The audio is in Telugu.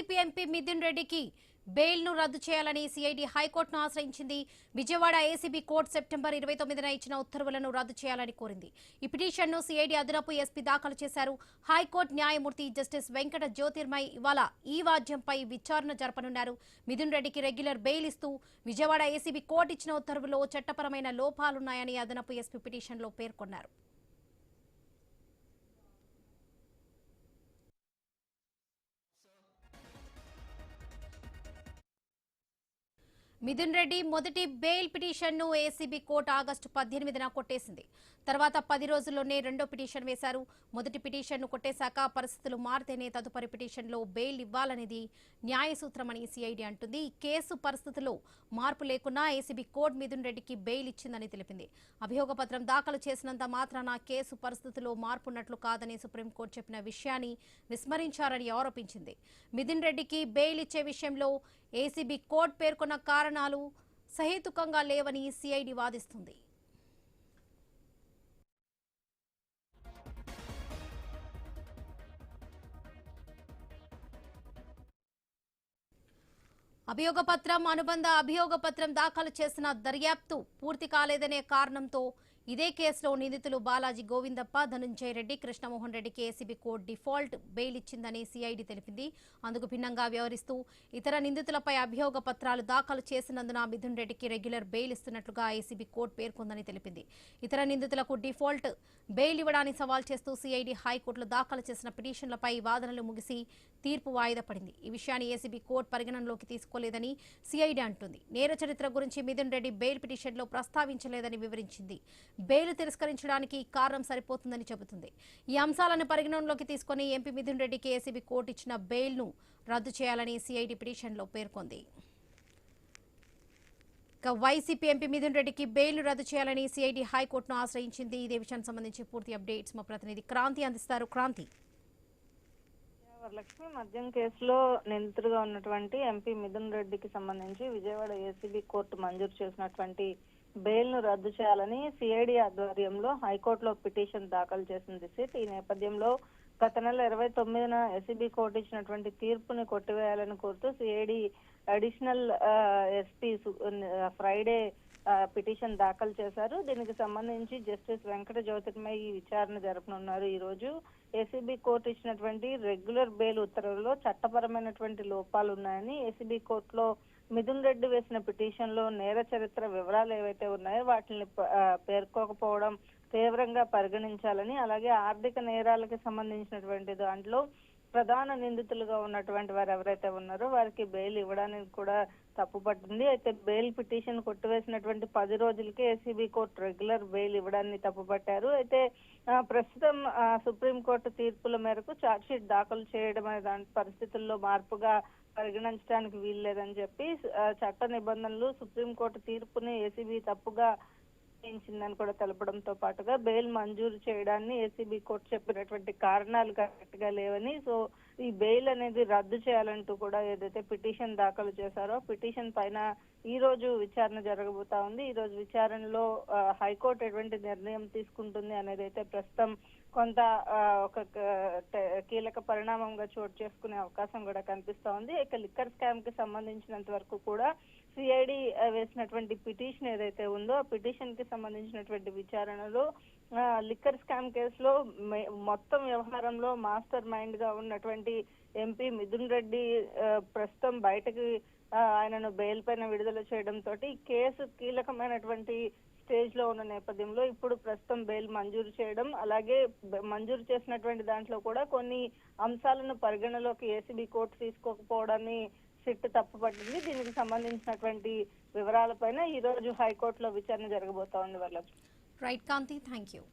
వైసీపీ ఎంపీ మిథున్ రెడ్డికి బెయిల్ను రద్దు చేయాలని సిఐడి హైకోర్టును ఆశ్రయించింది. విజయవాడ ఏసీబీ కోర్టు సెప్టెంబర్ 29న ఇచ్చిన ఉత్తర్వులను రద్దు చేయాలని కోరింది. ఈ పిటిషన్ను సిఐడి అదనపు ఎస్పీ దాఖలు చేశారు. హైకోర్టు న్యాయమూర్తి జస్టిస్ వెంకట జ్యోతిర్మయ్ ఇవాళ ఈ వాద్యంపై విచారణ జరపనున్నారు. మిథున్ రెడ్డికి రెగ్యులర్ బెయిల్ ఇస్తూ విజయవాడ ఏసీబీ కోర్టు ఇచ్చిన ఉత్తర్వులో చట్టపరమైన లోపాలున్నాయని అదనపు ఎస్పీ పిటిషన్లో పేర్కొన్నారు. మిథున్ రెడ్డి మొదటి బెయిల్ పిటిషన్ను ఏసీబీ కోర్టు ఆగస్టు 18న కొట్టేసింది. తర్వాత 10 రోజుల్లోనే రెండో పిటిషన్ వేశారు. మొదటి పిటిషన్ను కొట్టేశాక పరిస్థితులు మారితేనే తదుపరి పిటిషన్లో బెయిల్ ఇవ్వాలనేది న్యాయసూత్రమని సిఐడి అంటుంది. ఈ కేసు పరిస్థితుల్లో మార్పు లేకున్నా ఏసీబీ కోర్టు మిథున్ రెడ్డికి బెయిల్ ఇచ్చిందని తెలిపింది. అభియోగ పత్రం దాఖలు చేసినంత మాత్రాన కేసు పరిస్థితుల్లో మార్పు ఉన్నట్లు కాదని సుప్రీంకోర్టు చెప్పిన విషయాన్ని విస్మరించారని ఆరోపించింది. మిథున్ రెడ్డికి బెయిల్ ఇచ్చే విషయంలో ఏసీబీ కోర్టు పేర్కొన్న కారణాలు సహేతుకంగా లేవని సిఐడి వాదిస్తుంది. అభియోగ పత్రం అనుబంధ అభియోగ పత్రం దాఖలు చేసిన దర్యాప్తు పూర్తి కాలేదనే కారణంతో ఇదే కేసులో నిందితులు బాలాజీ గోవిందప్ప, ధనుంజయ రెడ్డి, కృష్ణమోహన్ రెడ్డికి ఏసీబీ కోర్టు డిఫాల్ట్ బెయిల్ ఇచ్చిందని సిఐడి తెలిపింది. అందుకు భిన్నంగా వ్యవహరిస్తూ ఇతర నిందితులపై అభియోగ పత్రాలు దాఖలు చేసినందున మిథున్ రెడ్డికి రెగ్యులర్ బెయిల్ ఇస్తున్నట్లుగా ఏసీబీ కోర్టు పేర్కొందని తెలిపింది. ఇతర నిందితులకు డిఫాల్ట్ బెయిల్ ఇవ్వడాన్ని సవాల్ చేస్తూ సిఐడి హైకోర్టులో దాఖలు చేసిన పిటిషన్లపై వాదనలు ముగిసి తీర్పు వాయిదా పడింది. ఈ విషయాన్ని ఏసీబీ కోర్టు పరిగణనలోకి తీసుకోలేదని సిఐడి అంటుంది. నేర చరిత్ర గురించి మిథున్ రెడ్డి బెయిల్ పిటిషన్లో ప్రస్తావించలేదని వివరించింది. బెయిల్ తిరస్కరించడానికి కారణం సరిపోతుందని చెబుతుంది. ఈ అంశాలను పరిగణనలోకి తీసుకుని ఎంపీ మిథున్ రెడ్డికి ఏసీబీ కోర్టు ఇచ్చిన బెయిల్ను రద్దు చేయాలని సిఐడి పిటిషన్లో పేర్కొంది. వైసీపీ ఎంపీ మిథున్ రెడ్డికి బెయిల్ రద్దు చేయాలని సిఐడి హైకోర్టును ఆశ్రయించింది. ఇదే విషయానికి సంబంధించి పూర్తి అప్డేట్స్ మా ప్రతినిధి క్రాంతి అందిస్తారు. క్రాంతి. వరలక్ష్మి మద్యం కేసులో నిందితుడిగా ఉన్నటువంటి ఎంపీ మిథున్ రెడ్డికి సంబంధించి విజయవాడ ఏసీబీ కోర్టు మంజూరు చేసినటువంటి బెయిల్ ను రద్దు చేయాలని సిఐడి ఆధ్వర్యంలో హైకోర్టులో పిటిషన్ దాఖలు చేసింది సిట్. ఈ నేపథ్యంలో గత నెల 29న ఏసీబీ కోర్టు ఇచ్చినటువంటి తీర్పుని కొట్టివేయాలని కోరుతూ CID additional SP Friday petition దాఖలు చేశారు. దీనికి సంబంధించి జస్టిస్ వెంకట జ్యోతిర్మయ్ ఈ విచారణ జరపనున్నారు. ఈ రోజు ఏసీబీ కోర్టు ఇచ్చినటువంటి రెగ్యులర్ బెయిల్ ఉత్తర్వుల్లో చట్టపరమైనటువంటి లోపాలు ఉన్నాయని, ఏసీబీ కోర్టులో మిథున్ రెడ్డి వేసిన పిటిషన్ లో నేర చరిత్ర వివరాలు ఏవైతే ఉన్నాయో వాటిని పేర్కోకపోవడం తీవ్రంగా పరిగణించాలని, అలాగే ఆర్థిక నేరాలకు సంబంధించినటువంటి దాంట్లో ప్రధాన నిందితులుగా ఉన్నటువంటి వారు ఎవరైతే ఉన్నారో వారికి బెయిల్ ఇవ్వడానికి కూడా తప్పుపట్టింది. అయితే బెయిల్ పిటిషన్ కొట్టివేసినటువంటి 10 రోజులకే ఏసీబీ కోర్టు రెగ్యులర్ బెయిల్ ఇవ్వడాన్ని తప్పుపట్టారు. అయితే ప్రస్తుతం సుప్రీంకోర్టు తీర్పుల మేరకు ఛార్జ్షీట్ దాఖలు చేయడం అనే దాని పరిస్థితుల్లో మార్పుగా పరిగణించడానికి వీల్లేదని చెప్పి చట్ట నిబంధనలు సుప్రీంకోర్టు తీర్పుని ఏసీబీ తప్పుగా ందని కూడా తెలపడంతో పాటుగా బెయిల్ మంజూరు చేయడాన్ని ఏసీబీ కోర్టు చెప్పినటువంటి కారణాలు కరెక్ట్ గా లేవని, సో ఈ బెయిల్ అనేది రద్దు చేయాలంటూ కూడా ఏదైతే పిటిషన్ దాఖలు చేశారో పిటిషన్ పైన ఈ రోజు విచారణ జరగబోతా ఉంది. ఈ రోజు విచారణలో హైకోర్టు ఎటువంటి నిర్ణయం తీసుకుంటుంది అనేది అయితే ప్రస్తుతం కొంత ఒక కీలక పరిణామంగా చోటు చేసుకునే అవకాశం కూడా కనిపిస్తా ఉంది. ఇక లిక్కర్ స్కామ్ కి సంబంధించినంత వరకు కూడా సిఐడి వేసినటువంటి పిటిషన్ ఏదైతే ఉందో ఆ పిటిషన్ కి సంబంధించినటువంటి విచారణలో లిక్కర్ స్కామ్ కేసులో మొత్తం వ్యవహారంలో మాస్టర్ మైండ్ గా ఉన్నటువంటి ఎంపీ మిథున్ రెడ్డి ప్రస్తుతం బయటకి ఆయనను బెయిల్ పైన విడుదల చేయడంతో కేసు కీలకమైనటువంటి స్టేజ్ లో ఉన్న నేపథ్యంలో ఇప్పుడు ప్రస్తుతం బెయిల్ మంజూరు చేయడం, అలాగే మంజూరు చేసినటువంటి దాంట్లో కూడా కొన్ని అంశాలను పరిగణలోకి ఏసీబీ కోర్టు తీసుకోకపోవడాన్ని సిట్ తప్పుపట్టింది. దీనికి సంబంధించినటువంటి వివరాలపైన ఈ రోజు హైకోర్టులో విచారణ జరగబోతా ఉంది. వాళ్ళ రైట్ కాంతి, థ్యాంక్ యూ.